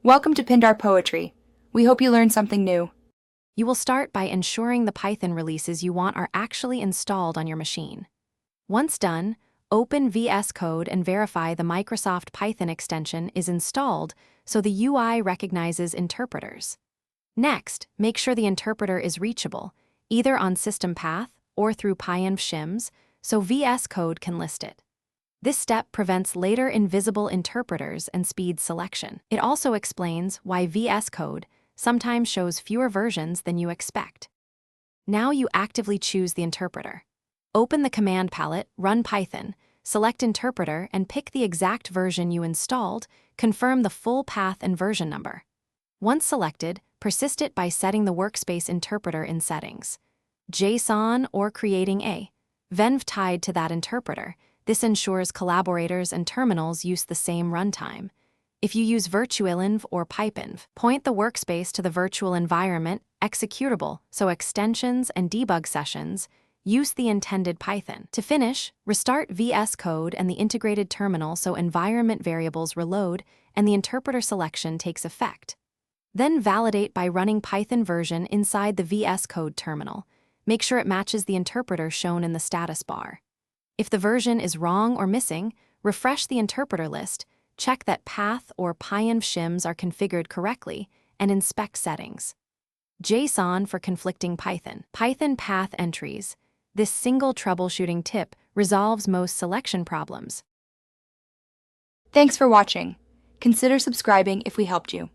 Welcome to Pindar Poetry. We hope you learned something new. You will start by ensuring the Python releases you want are actually installed on your machine. Once done, open Vscode and verify the Microsoft Python extension is installed so the UI recognizes interpreters. Next, make sure the interpreter is reachable, either on system path or through Vshims, so Vscode can list it. This step prevents later invisible interpreters and speeds selection. It also explains why Vscode sometimes shows fewer versions than you expect. Now you actively choose the interpreter. Open the command palette, run Python, select interpreter, and pick the exact version you installed, confirm the full path and version number. Once selected, persist it by setting the workspace interpreter in settings. JSON or creating a venv tied to that interpreter. This ensures collaborators and terminals use the same runtime. If you use virtualenv or pipenv, point the workspace to the virtual environment executable, so extensions and debug sessions use the intended Python. To finish, restart Vscode and the integrated terminal so environment variables reload and the interpreter selection takes effect. Then validate by running Python version inside the Vscode terminal. Make sure it matches the interpreter shown in the status bar. If the version is wrong or missing, refresh the interpreter list, check that path or Vshims are configured correctly, and inspect settings. JSON for conflicting Python path entries. This single troubleshooting tip resolves most selection problems. Thanks for watching. Consider subscribing if we helped you.